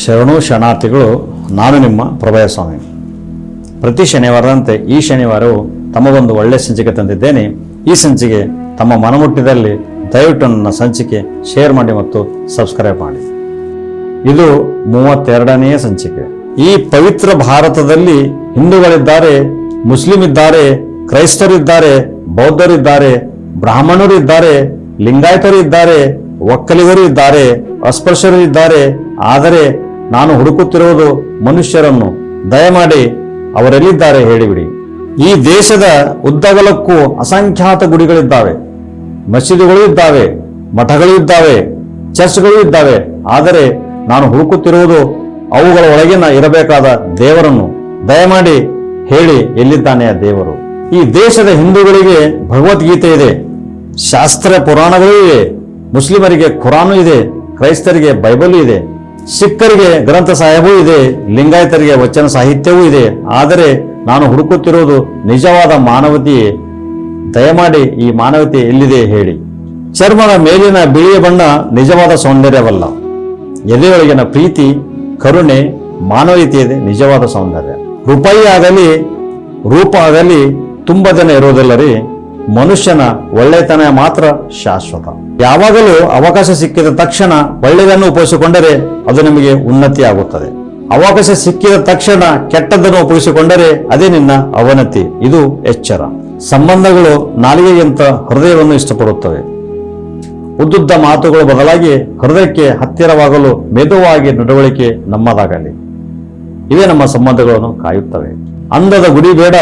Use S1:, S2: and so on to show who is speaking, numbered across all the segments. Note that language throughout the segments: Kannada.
S1: ಶರಣು ಶರಣಾರ್ಥಿಗಳು. ನಾನು ನಿಮ್ಮ ಪ್ರಭಯ ಸ್ವಾಮಿ. ಪ್ರತಿ ಶನಿವಾರದಂತೆ ಈ ಶನಿವಾರವೂ ತಮಗೊಂದು ಒಳ್ಳೆಯ ಸಂಚಿಕೆ ತಂದಿದ್ದೇನೆ. ಈ ಸಂಚಿಕೆ ತಮ್ಮ ಮನಮುಟ್ಟಿದಲ್ಲಿ ದಯವಿಟ್ಟು ನನ್ನ ಸಂಚಿಕೆ ಶೇರ್ ಮಾಡಿ ಮತ್ತು ಸಬ್ಸ್ಕ್ರೈಬ್ ಮಾಡಿ. ಇದು 32ನೇ ಸಂಚಿಕೆ. ಈ ಪವಿತ್ರ ಭಾರತದಲ್ಲಿ ಹಿಂದೂಗಳಿದ್ದಾರೆ, ಮುಸ್ಲಿಂ ಇದ್ದಾರೆ, ಕ್ರೈಸ್ತರಿದ್ದಾರೆ, ಬೌದ್ಧರಿದ್ದಾರೆ, ಬ್ರಾಹ್ಮಣರು ಇದ್ದಾರೆ, ಲಿಂಗಾಯತರು ಇದ್ದಾರೆ, ಒಕ್ಕಲಿಗರು ಇದ್ದಾರೆ, ಅಸ್ಪೃಶ್ಯರು ಇದ್ದಾರೆ. ಆದರೆ ನಾನು ಹುಡುಕುತ್ತಿರುವುದು ಮನುಷ್ಯರನ್ನು. ದಯಮಾಡಿ ಅವರೆಲ್ಲಿದ್ದಾರೆ ಹೇಳಿಬಿಡಿ. ಈ ದೇಶದ ಉದ್ದಗಲಕ್ಕೂ ಅಸಂಖ್ಯಾತ ಗುಡಿಗಳಿದ್ದಾವೆ, ಮಸೀದಿಗಳು ಇದ್ದಾವೆ, ಮಠಗಳು ಇದ್ದಾವೆ, ಚರ್ಚ್ಗಳು ಇದ್ದಾವೆ. ಆದರೆ ನಾನು ಹುಡುಕುತ್ತಿರುವುದು ಅವುಗಳ ಒಳಗಿನ ಇರಬೇಕಾದ ದೇವರನ್ನು. ದಯಮಾಡಿ ಹೇಳಿ, ಎಲ್ಲಿದ್ದಾನೆ ಆ ದೇವರು? ಈ ದೇಶದ ಹಿಂದೂಗಳಿಗೆ ಭಗವದ್ಗೀತೆ ಇದೆ, ಶಾಸ್ತ್ರ ಪುರಾಣಗಳು ಇವೆ, ಮುಸ್ಲಿಮರಿಗೆ ಖುರಾನು ಇದೆ, ಕ್ರೈಸ್ತರಿಗೆ ಬೈಬಲ್ ಇದೆ, ಸಿಖ್ಖರಿಗೆ ಗ್ರಂಥ ಸಾಹಿಬೂ ಇದೆ, ಲಿಂಗಾಯತರಿಗೆ ವಚನ ಸಾಹಿತ್ಯವೂ ಇದೆ. ಆದರೆ ನಾನು ಹುಡುಕುತ್ತಿರುವುದು ನಿಜವಾದ ಮಾನವತೆಯೇ. ದಯಮಾಡಿ ಈ ಮಾನವತೆ ಎಲ್ಲಿದೆ ಹೇಳಿ. ಚರ್ಮದ ಮೇಲಿನ ಬಿಳಿಯ ಬಣ್ಣ ನಿಜವಾದ ಸೌಂದರ್ಯವಲ್ಲ. ಎದೆಯೊಳಗಿನ ಪ್ರೀತಿ, ಕರುಣೆ, ಮಾನವೀಯತೆ ನಿಜವಾದ ಸೌಂದರ್ಯ. ರೂಪಾಯಿ ಆಗಲಿ ರೂಪ ಆಗಲಿ ತುಂಬ ಜನ ಇರೋದಿಲ್ಲರಿ. ಮನುಷ್ಯನ ಒಳ್ಳೆತನ ಮಾತ್ರ ಶಾಶ್ವತ. ಯಾವಾಗಲೂ ಅವಕಾಶ ಸಿಕ್ಕಿದ ತಕ್ಷಣ ಒಳ್ಳೆಯದನ್ನು ಉಪಯೋಗಿಸಿಕೊಂಡರೆ ಅದು ನಿಮಗೆ ಉನ್ನತಿ ಆಗುತ್ತದೆ. ಅವಕಾಶ ಸಿಕ್ಕಿದ ತಕ್ಷಣ ಕೆಟ್ಟದ್ದನ್ನು ಉಪಯೋಗಿಸಿಕೊಂಡರೆ ಅದೇ ನಿನ್ನ ಅವನತಿ. ಇದು ಎಚ್ಚರ. ಸಂಬಂಧಗಳು ನಾಲಿಗೆಗಿಂತ ಹೃದಯವನ್ನು ಇಷ್ಟಪಡುತ್ತವೆ. ಉದ್ದುದ್ದ ಮಾತುಗಳು ಬದಲಾಗಿ ಹೃದಯಕ್ಕೆ ಹತ್ತಿರವಾಗಲು ಮೆದುವಾಗಿ ನಡವಳಿಕೆ ನಮ್ಮದಾಗಲಿ. ಇವೇ ನಮ್ಮ ಸಂಬಂಧಗಳನ್ನು ಕಾಯುತ್ತವೆ. ಅಂದದ ಗುಡಿ ಬೇಡ,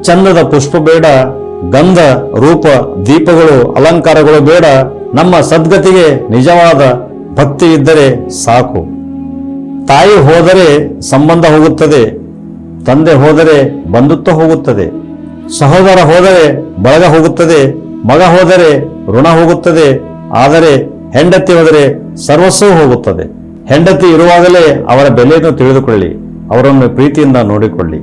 S1: ಚಂದದ ಪುಷ್ಪ ಬೇಡ, ಗಂಧ ರೂಪ ದೀಪಗಳು ಅಲಂಕಾರಗಳು ಬೇಡ. ನಮ್ಮ ಸದ್ಗತಿಗೆ ನಿಜವಾದ ಭಕ್ತಿ ಇದ್ದರೆ ಸಾಕು. ತಾಯಿ ಹೋದರೆ ಸಂಬಂಧ ಹೋಗುತ್ತದೆ, ತಂದೆ ಹೋದರೆ ಬಂಧುತ್ವ ಹೋಗುತ್ತದೆ, ಸಹೋದರ ಹೋದರೆ ಬಳಗ ಹೋಗುತ್ತದೆ, ಮಗ ಹೋದರೆ ಋಣ ಹೋಗುತ್ತದೆ. ಆದರೆ ಹೆಂಡತಿ ಹೋದರೆ ಸರ್ವಸ್ವೂ ಹೋಗುತ್ತದೆ. ಹೆಂಡತಿ ಇರುವಾಗಲೇ ಅವರ ಬೆಲೆಯನ್ನು ತಿಳಿದುಕೊಳ್ಳಿ, ಅವರನ್ನು ಪ್ರೀತಿಯಿಂದ ನೋಡಿಕೊಳ್ಳಿ.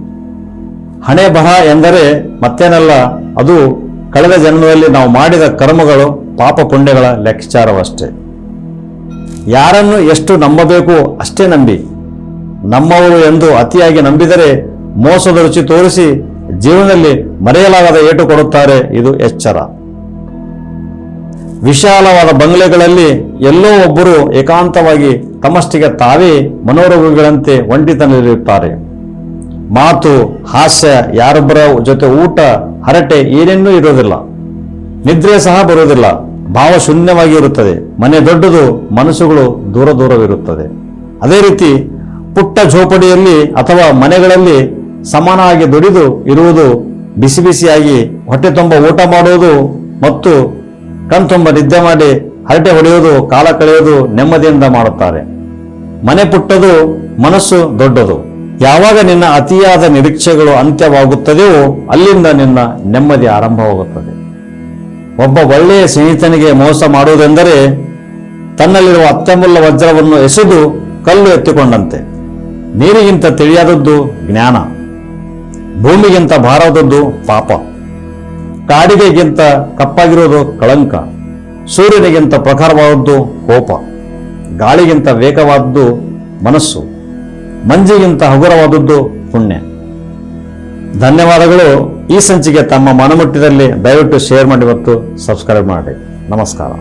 S1: ಹಣೆ ಬರಹ ಎಂದರೆ ಮತ್ತೇನಲ್ಲ, ಅದು ಕಳೆದ ಜನ್ಮದಲ್ಲಿ ನಾವು ಮಾಡಿದ ಕರ್ಮಗಳು, ಪಾಪ ಪುಣ್ಯಗಳ ಲೆಕ್ಕಾಚಾರವಷ್ಟೇ. ಯಾರನ್ನು ಎಷ್ಟು ನಂಬಬೇಕು ಅಷ್ಟೇ ನಂಬಿ. ನಮ್ಮವರು ಎಂದು ಅತಿಯಾಗಿ ನಂಬಿದರೆ ಮೋಸದ ರುಚಿ ತೋರಿಸಿ ಜೀವನದಲ್ಲಿ ಮರೆಯಲಾಗದ ಏಟು ಕೊಡುತ್ತಾರೆ. ಇದು ಎಚ್ಚರ. ವಿಶಾಲವಾದ ಬಂಗ್ಲೆಗಳಲ್ಲಿ ಎಲ್ಲೋ ಒಬ್ಬರು ಏಕಾಂತವಾಗಿ ತಮ್ಮಷ್ಟಿಗೆ ತಾವೇ ಮನೋರೋಗಿಗಳಂತೆ ಒಂಟಿತನಲ್ಲಿರುತ್ತಾರೆ. ಮಾತು, ಹಾಸ್ಯ, ಯಾರೊಬ್ಬರ ಜೊತೆ ಊಟ, ಹರಟೆ ಏನೇನೂ ಇರೋದಿಲ್ಲ. ನಿದ್ರೆ ಸಹ ಬರುವುದಿಲ್ಲ. ಭಾವ ಶೂನ್ಯವಾಗಿ ಇರುತ್ತದೆ. ಮನೆ ದೊಡ್ಡದು, ಮನಸ್ಸುಗಳು ದೂರ ದೂರವಿರುತ್ತದೆ. ಅದೇ ರೀತಿ ಪುಟ್ಟ ಝೋಪಡಿಯಲ್ಲಿ ಅಥವಾ ಮನೆಗಳಲ್ಲಿ ಸಮಾನವಾಗಿ ದುಡಿದು ಇರುವುದು, ಬಿಸಿ ಬಿಸಿಯಾಗಿ ಹೊಟ್ಟೆ ತುಂಬ ಊಟ ಮಾಡುವುದು ಮತ್ತು ಕಣ್ತುಂಬ ನಿದ್ದೆ ಮಾಡಿ ಹರಟೆ ಹೊಡೆಯುವುದು, ಕಾಲ ಕಳೆಯುವುದು ನೆಮ್ಮದಿಯಿಂದ ಮಾಡುತ್ತಾರೆ. ಮನೆ ಪುಟ್ಟದು, ಮನಸ್ಸು ದೊಡ್ಡದು. ಯಾವಾಗ ನಿನ್ನ ಅತಿಯಾದ ನಿರೀಕ್ಷೆಗಳು ಅಂತ್ಯವಾಗುತ್ತದೆಯೋ ಅಲ್ಲಿಂದ ನಿನ್ನ ನೆಮ್ಮದಿ ಆರಂಭವಾಗುತ್ತದೆ. ಒಬ್ಬ ಒಳ್ಳೆಯ ಸ್ನೇಹಿತನಿಗೆ ಮೋಸ ಮಾಡುವುದೆಂದರೆ ತನ್ನಲ್ಲಿರುವ ಅತ್ಯಮೂಲ್ಯ ವಜ್ರವನ್ನು ಎಸೆದು ಕಲ್ಲು ಎತ್ತಿಕೊಂಡಂತೆ. ನೀರಿಗಿಂತ ತಿಳಿಯಾದದ್ದು ಜ್ಞಾನ, ಭೂಮಿಗಿಂತ ಭಾರವಾದದ್ದು ಪಾಪ, ಕಾಡಿಗೆಗಿಂತ ಕಪ್ಪಾಗಿರುವುದು ಕಳಂಕ, ಸೂರ್ಯನಿಗಿಂತ ಪ್ರಖರವಾದದ್ದು ಕೋಪ, ಗಾಳಿಗಿಂತ ವೇಗವಾದದ್ದು ಮನಸ್ಸು, ಮಂಜಿಗಿಂತ ಹಗುರವಾದದ್ದು ಪುಣ್ಯ. ಧನ್ಯವಾದಗಳು. ಈ ಸಂಚಿಕೆ ತಮ್ಮ ಮನಮುಟ್ಟಿದಲ್ಲಿ ದಯವಿಟ್ಟು ಶೇರ್ ಮಾಡಿ ಮತ್ತು ಸಬ್ಸ್ಕ್ರೈಬ್ ಮಾಡಿ. ನಮಸ್ಕಾರ.